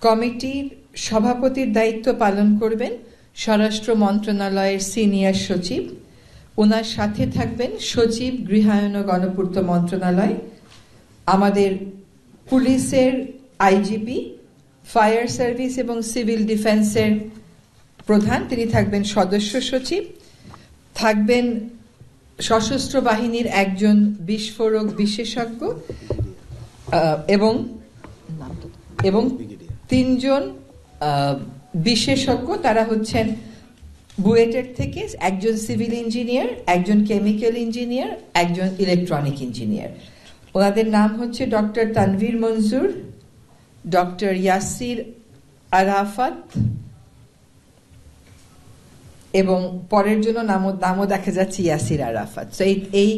কমিটির সভাপতির দায়িত্ব পালন করবেন স্বরাষ্ট্র মন্ত্রণালয়ের সিনিয়র সচিব। ওনার সাথে থাকবেন সচিব, গৃহায়ন ও গণপূর্ত মন্ত্রণালয়, আমাদের পুলিশের আইজিপি, ফায়ার সার্ভিস এবং সিভিল ডিফেন্সের প্রধান, তিনি থাকবেন সদস্য সচিব, থাকবেন সশস্ত্র বাহিনীর একজন বিস্ফোরক বিশেষজ্ঞ এবং 3 জন বিশেষজ্ঞ। তারা হচ্ছেন বুয়েটের থেকে একজন সিভিল ইঞ্জিনিয়ার, একজন কেমিক্যাল ইঞ্জিনিয়ার, একজন ইলেকট্রনিক ইঞ্জিনিয়ার। ওনাদের নাম হচ্ছে ডক্টর তানভীর মঞ্জুর, ডক্টর ইয়াসির আরাফাত, এবং পরের জন্য নামও দেখা যাচ্ছে ইয়াসির আরাফাত। এই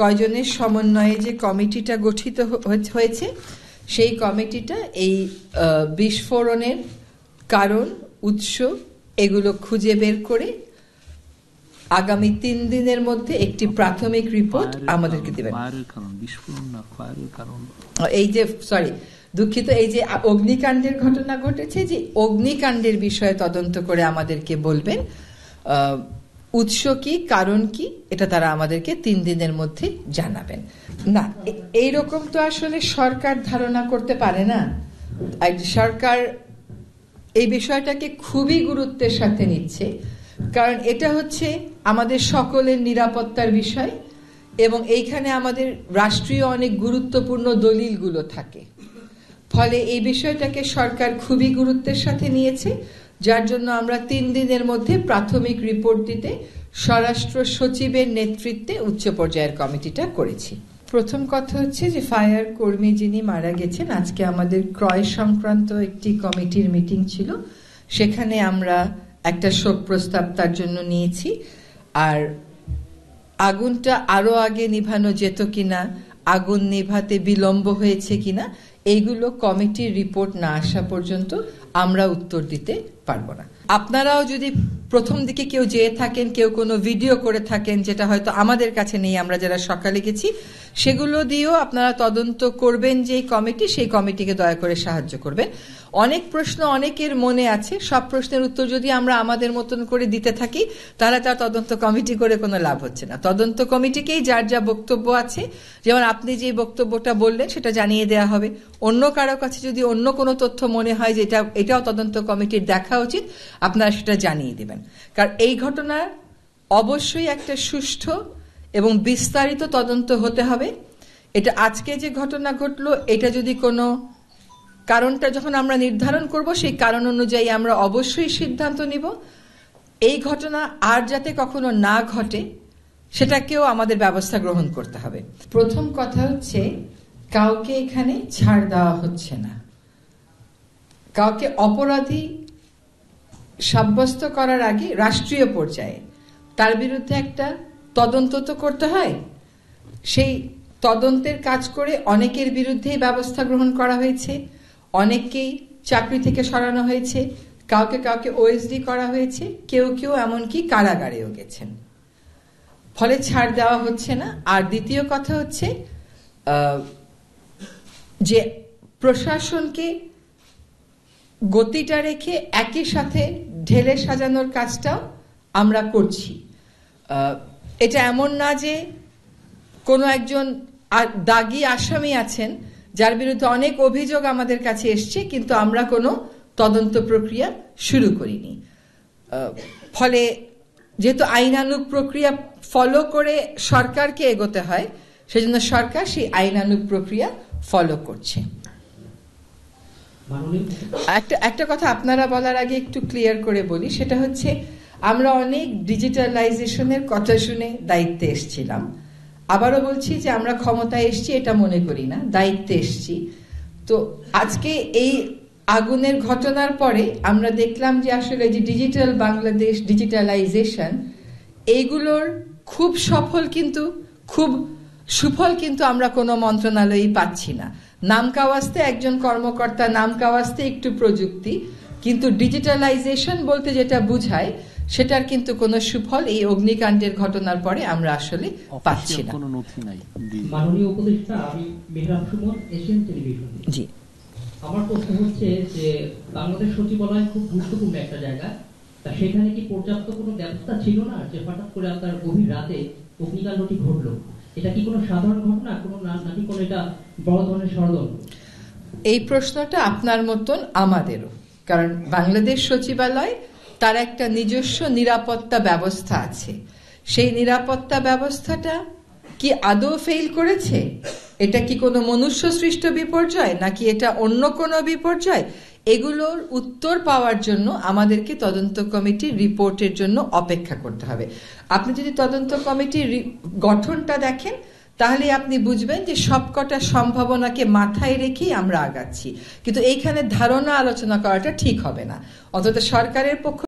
কয়জনের সমন্বয়ে যে কমিটিটা গঠিত হয়েছে, সেই কমিটিটা এই বিস্ফোরণের কারণ, উৎস এগুলো খুঁজে বের করে আগামী 3 দিনের মধ্যে একটি প্রাথমিক রিপোর্ট আমাদেরকে দেবেন। এই যে দুঃখিত, এই যে অগ্নিকাণ্ডের ঘটনা ঘটেছে, যে অগ্নিকাণ্ডের বিষয়ে তদন্ত করে আমাদেরকে বলবেন উৎস কি, কারণ কি, এটা তারা আমাদেরকে 3 দিনের মধ্যে জানাবেন। না, এইরকম তো আসলে সরকার ধারণা করতে পারে না। সরকার এই বিষয়টাকে খুবই গুরুত্বের সাথে নিচ্ছে, কারণ এটা হচ্ছে আমাদের সকলের নিরাপত্তার বিষয় এবং এইখানে আমাদের রাষ্ট্রীয় অনেক গুরুত্বপূর্ণ দলিলগুলো থাকে। ফলে এই বিষয়টাকে সরকার খুবই গুরুত্বের সাথে নিয়েছে, যার জন্য আমরা 3 দিনের মধ্যে প্রাথমিক রিপোর্ট দিতে স্বরাষ্ট্র সচিবের নেতৃত্বে উচ্চ পর্যায়ের কমিটিটা করেছি। প্রথম কথা হচ্ছে যে ফায়ার কর্মী যিনি মারা গেছেন, আজকে আমাদের ক্রয় সংক্রান্ত একটি কমিটির মিটিং ছিল, সেখানে আমরা একটা শোক প্রস্তাব তার জন্য নিয়েছি। আর আগুনটা আরো আগে নিভানো যেত কিনা, আগুন নিভাতে বিলম্ব হয়েছে কিনা, এইগুলো কমিটির রিপোর্ট না আসা পর্যন্ত আমরা উত্তর দিতে পারবো না। আপনারাও যদি প্রথম দিকে কেউ যেয়ে থাকেন, কেউ কোনো ভিডিও করে থাকেন যেটা হয়তো আমাদের কাছে নেই, আমরা যারা সকালে গেছি, সেগুলো দিয়েও আপনারা তদন্ত করবেন যে কমিটি, সেই কমিটিকে দয়া করে সাহায্য করবেন। অনেক প্রশ্ন অনেকের মনে আছে, সব প্রশ্নের উত্তর যদি আমরা আমাদের মতন করে দিতে থাকি তাহলে তার তদন্ত কমিটি করে কোনো লাভ হচ্ছে না। তদন্ত কমিটিকেই যার যা বক্তব্য আছে, যেমন আপনি যে বক্তব্যটা বললেন সেটা জানিয়ে দেওয়া হবে। অন্য কারো কাছে যদি অন্য কোনো তথ্য মনে হয় যে এটাও তদন্ত কমিটির দেখা উচিত, আপনারা সেটা জানিয়ে দেবেন। কারণ এই ঘটনার অবশ্যই একটা সুষ্ঠু এবং বিস্তারিত তদন্ত হতে হবে। এটা আজকে যে ঘটনা ঘটলো, এটা যদি কোনো কারণটা যখন আমরা নির্ধারণ করব, সেই কারণ অনুযায়ী আমরা অবশ্যই সিদ্ধান্ত নিব। এই ঘটনা আর যাতে কখনো না ঘটে সেটাকেও আমাদের ব্যবস্থা গ্রহণ করতে হবে। প্রথম কথা হচ্ছে, কাউকে এখানে ছাড় দেওয়া হচ্ছে না। কাউকে অপরাধী সাব্যস্ত করার আগে রাষ্ট্রীয় পর্যায়ে তার বিরুদ্ধে একটা তদন্ত তো করতে হয়। সেই তদন্তের কাজ করে অনেকের বিরুদ্ধেই ব্যবস্থা গ্রহণ করা হয়েছে, অনেককেই চাকরি থেকে সরানো হয়েছে, কাউকে কাউকে ওএসডি করা হয়েছে, কেউ কেউ এমনকি কারাগারেও গেছেন। ফলে ছাড় দেওয়া হচ্ছে না। আর দ্বিতীয় কথা হচ্ছে যে প্রশাসনকে গতিটা রেখে একই সাথে ঢেলে সাজানোর কাজটাও আমরা করছি। এটা এমন না যে কোনো একজন দাগী আসামি আছেন যার বিরুদ্ধে অনেক অভিযোগ আমাদের কাছে এসছে, কিন্তু আমরা কোনো তদন্ত প্রক্রিয়া শুরু করিনি। ফলে যেহেতু আইনানুগ প্রক্রিয়া ফলো করে সরকারকে এগোতে হয়, সেজন্য সরকার সেই আইনানুগ প্রক্রিয়া ফলো করছে। একটা কথা আপনারা বলার আগে একটু ক্লিয়ার করে বলি, সেটা হচ্ছে আমরা অনেক ডিজিটালাইজেশনের কথা শুনে দায়িত্বে এসেছিলাম। আবারও বলছি যে আমরা ক্ষমতায় এসছি এটা মনে করি না, দায়িত্বে এসছি। তো আজকে এই আগুনের ঘটনার পরে আমরা দেখলাম যে আসলে যে ডিজিটাল বাংলাদেশ, ডিজিটালাইজেশন, এইগুলোর খুব সফল কিন্তু খুব সুফল কিন্তু আমরা কোনো মন্ত্রণালয়ই পাচ্ছি না। নামকাওয়াস্তে একজন কর্মকর্তা, নামকাওয়াস্তে একটু প্রযুক্তি, কিন্তু ডিজিটালাইজেশন বলতে যেটা বুঝায় সেটার কিন্তু কোনো সুফল এই অগ্নিকাণ্ডের ঘটনার পরে আমরা আসলে পাচ্ছি না। মাননীয় উপদেষ্টা, আমি মেহরাব সুমন, এশিয়ান টেলিভিশন। জি, আমার প্রশ্ন হচ্ছে যে বাংলাদেশ সচিবালয় খুব গুরুত্বপূর্ণ একটা জায়গা, তা সেখানে কি পর্যাপ্ত কোনো ব্যবস্থা ছিল না যে হঠাৎ করে আপনার গভীর রাতে অগ্নিকাণ্ডটি ঘটলো? এটা কি কোনো সাধারণ ঘটনা, কোনো নাকি কোনো এটা বড় ধরনের ষড়যন্ত্র? এই প্রশ্নটা আপনার মতন আমাদেরও, কারণ বাংলাদেশ সচিবালয় তার একটা নিজস্ব নিরাপত্তা ব্যবস্থা আছে। সেই নিরাপত্তা ব্যবস্থাটা কি আদৌ ফেল করেছে? এটা কি কোনো মনুষ্য সৃষ্ট বিপর্যয় নাকি এটা অন্য কোনো বিপর্যয়? এগুলোর উত্তর পাওয়ার জন্য আমাদেরকে তদন্ত কমিটির রিপোর্টের জন্য অপেক্ষা করতে হবে। আপনি যদি তদন্ত কমিটির গঠনটা দেখেন তাহলে আপনি বুঝবেন যে সবকটা সম্ভাবনাকে মাথায় রেখেই আমরা আগাচ্ছি, কিন্তু এইখানে ধারণা আলোচনা করাটা ঠিক হবে না। অন্তত সরকারের পক্ষ